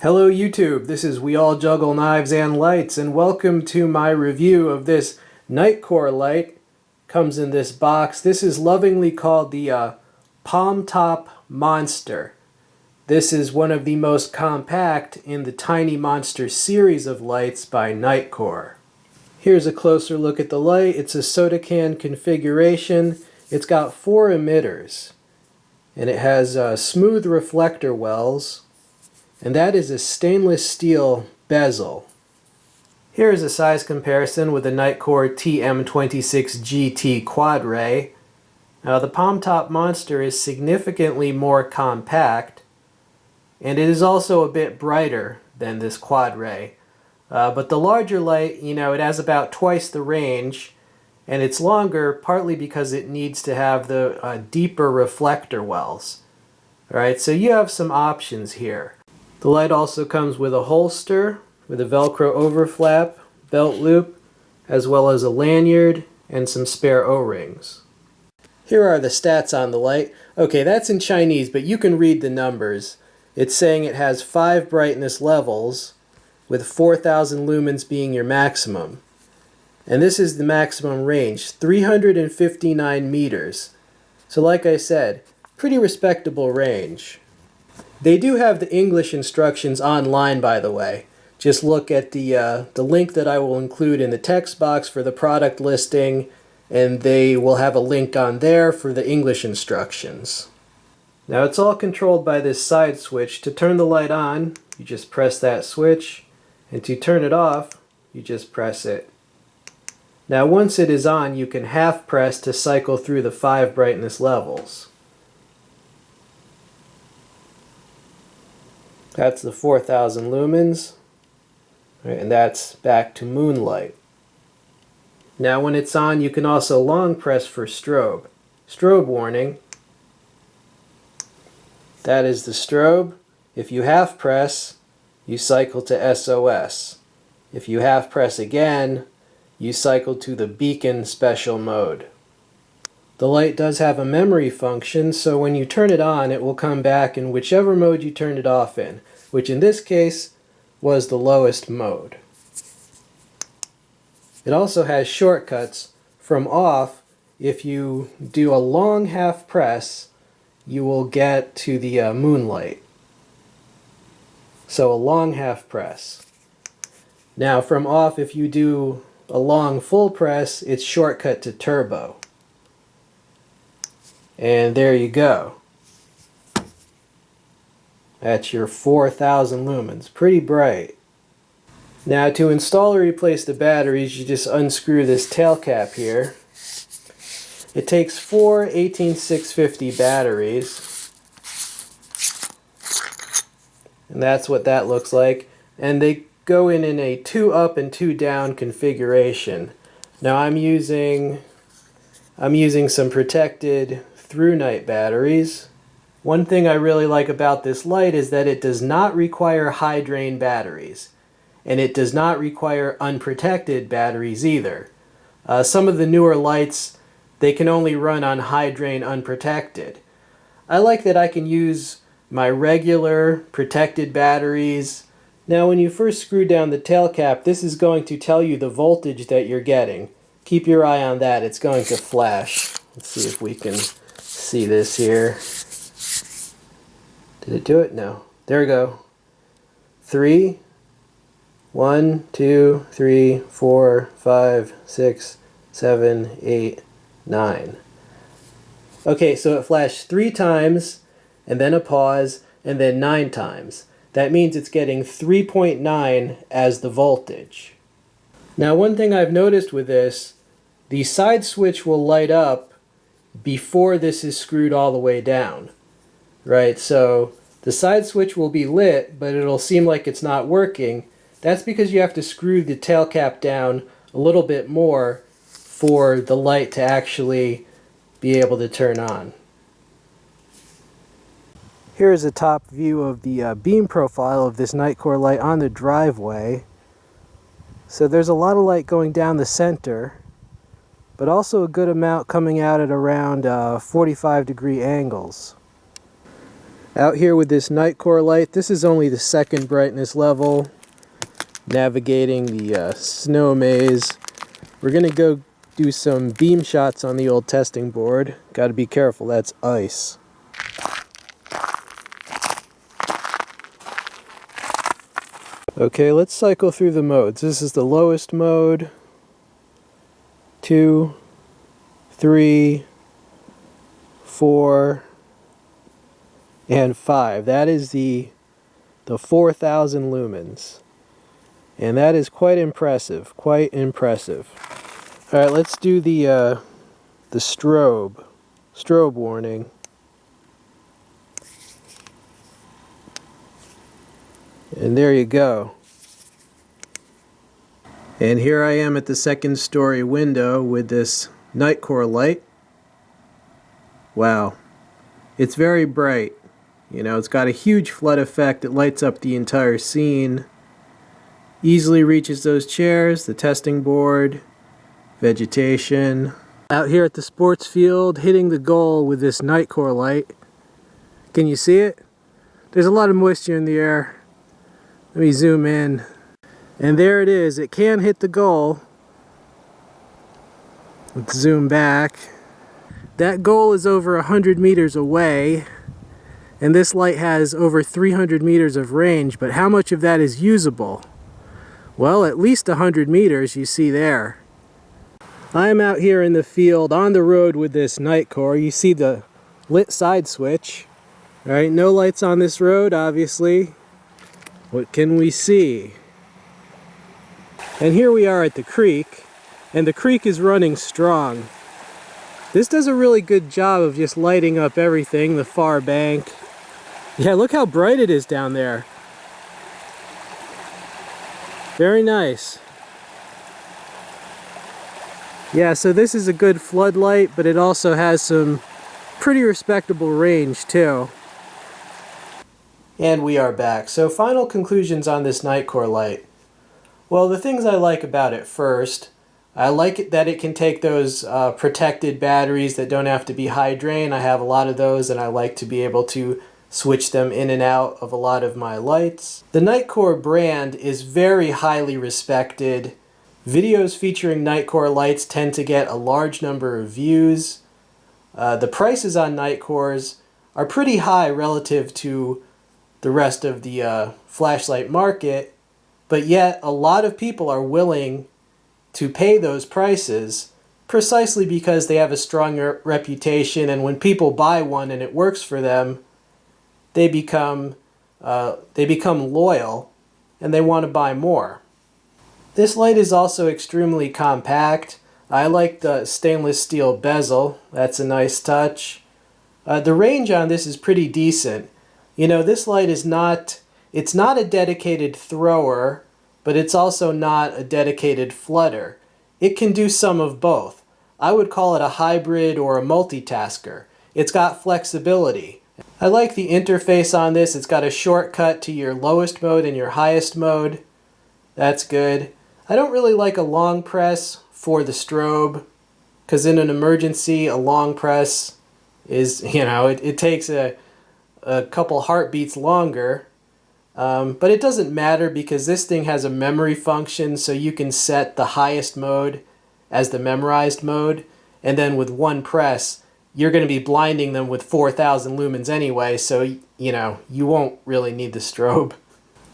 Hello YouTube, this is We All Juggle Knives and Lights, and welcome to my review of this Nitecore light. Comes in this box. This is lovingly called the Palm Top Monster. This is one of the most compact in the Tiny Monster series of lights by Nitecore. Here's a closer look at the light. It's a soda can configuration. It's got 4 emitters, and it has smooth reflector wells. And that is a stainless steel bezel. Here is a size comparison with the Nitecore TM06s GT Quad Ray. Now the Palm Top Monster is significantly more compact, and it is also a bit brighter than this Quad Ray. But the larger light, it has about twice the range, and it's longer partly because it needs to have the deeper reflector wells. Alright, so you have some options here. The light also comes with a holster with a Velcro overflap, belt loop, as well as a lanyard and some spare O-rings. Here are the stats on the light. Okay, that's in Chinese, but you can read the numbers. It's saying it has 5 brightness levels, with 4,000 lumens being your maximum. And this is the maximum range, 359 meters. So like I said, pretty respectable range. They do have the English instructions online, by the way. Just look at the link that I will include in the text box for the product listing, and they will have a link on there for the English instructions. Now it's all controlled by this side switch. To turn the light on, you just press that switch, and to turn it off, you just press it. Now once it is on, you can half press to cycle through the 5 brightness levels. That's the 4,000 lumens, right, and that's back to moonlight. Now when it's on, you can also long press for strobe. Strobe warning. That is the strobe. If you half press, you cycle to SOS. If you half press again, you cycle to the beacon special mode. The light does have a memory function, so when you turn it on, it will come back in whichever mode you turned it off in, which in this case was the lowest mode. It also has shortcuts. From off, if you do a long half press, you will get to the moonlight. So a long half press. Now from off, if you do a long full press, it's shortcut to turbo. And there you go. That's your 4,000 lumens. Pretty bright. Now to install or replace the batteries, you just unscrew this tail cap here. It takes 4 18650 batteries. And that's what that looks like. And they go in a 2 up and 2 down configuration. Now I'm using some protected through night batteries. One thing I really like about this light is that it does not require high drain batteries, and it does not require unprotected batteries either. Some of the newer lights, they can only run on high drain unprotected. I like that I can use my regular protected batteries. Now when you first screw down the tail cap, this is going to tell you the voltage that you're getting. Keep your eye on that, it's going to flash. Let's see if we can see this here. Did it do it? No. There we go. 3, 1, 2, 3, 4, 5, 6, 7, 8, 9. Okay, so it flashed 3 times, and then a pause, and then 9 times. That means it's getting 3.9 as the voltage. Now one thing I've noticed with this, the side switch will light up before this is screwed all the way down. Right, so the side switch will be lit, but it'll seem like it's not working. That's because you have to screw the tail cap down a little bit more for the light to actually be able to turn on. Here's a top view of the beam profile of this Nitecore light on the driveway. So there's a lot of light going down the center, but also a good amount coming out at around 45-degree angles. Out here with this Nitecore light, this is only the second brightness level, navigating the snow maze. We're going to go do some beam shots on the old testing board. Got to be careful, that's ice. Okay, let's cycle through the modes. This is the lowest mode. 2, 3, 4, and 5. That is the 4,000 lumens. And that is quite impressive, quite impressive. Alright, let's do the strobe warning. And there you go. And here I am at the second story window with this Nitecore light. Wow. It's very bright. You know, it's got a huge flood effect. It lights up the entire scene. Easily reaches those chairs, the testing board, vegetation. Out here at the sports field, hitting the goal with this Nitecore light. Can you see it? There's a lot of moisture in the air. Let me zoom in. And there it is. It can hit the goal. Let's zoom back. That goal is over 100 meters away. And this light has over 300 meters of range. But how much of that is usable? Well, at least 100 meters you see there. I'm out here in the field on the road with this Nitecore. You see the lit side switch. Alright, no lights on this road, obviously. What can we see? And here we are at the creek, and the creek is running strong. This does a really good job of just lighting up everything, the far bank. Yeah, look how bright it is down there. Very nice. Yeah, so this is a good floodlight, but it also has some pretty respectable range too. And we are back. So final conclusions on this Nitecore light. Well, the things I like about it first, I like it that it can take those protected batteries that don't have to be high drain. I have a lot of those and I like to be able to switch them in and out of a lot of my lights. The Nitecore brand is very highly respected. Videos featuring Nitecore lights tend to get a large number of views. The prices on Nitecores are pretty high relative to the rest of the flashlight market. But yet, a lot of people are willing to pay those prices precisely because they have a strong reputation, and when people buy one and it works for them, they become loyal and they want to buy more. This light is also extremely compact. I like the stainless steel bezel. That's a nice touch. The range on this is pretty decent. You know, this light is it's not a dedicated thrower, but it's also not a dedicated flooder. It can do some of both. I would call it a hybrid or a multitasker. It's got flexibility. I like the interface on this. It's got a shortcut to your lowest mode and your highest mode. That's good. I don't really like a long press for the strobe, because in an emergency, a long press is, you know, it takes a couple heartbeats longer. But it doesn't matter because this thing has a memory function, so you can set the highest mode as the memorized mode, and then with one press, you're going to be blinding them with 4,000 lumens anyway, so, you know, you won't really need the strobe.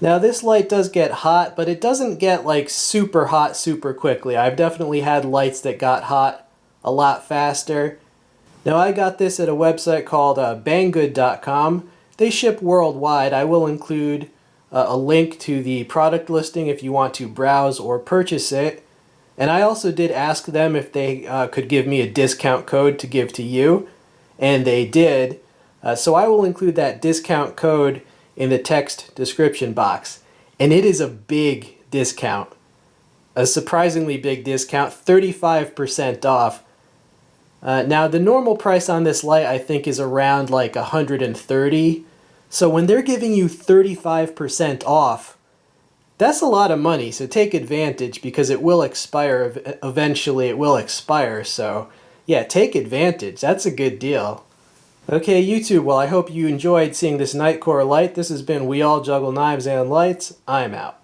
Now this light does get hot, but it doesn't get like super hot super quickly. I've definitely had lights that got hot a lot faster. Now I got this at a website called banggood.com. They ship worldwide. I will include a link to the product listing if you want to browse or purchase it. And I also did ask them if they could give me a discount code to give to you, and they did. So I will include that discount code in the text description box. And it is a big discount. A surprisingly big discount, 35% off. Now the normal price on this light I think is around like $130. So when they're giving you 35% off, that's a lot of money. So take advantage because it will expire. Eventually it will expire. So yeah, take advantage. That's a good deal. Okay, YouTube, well, I hope you enjoyed seeing this Nitecore light. This has been We All Juggle Knives and Lights. I'm out.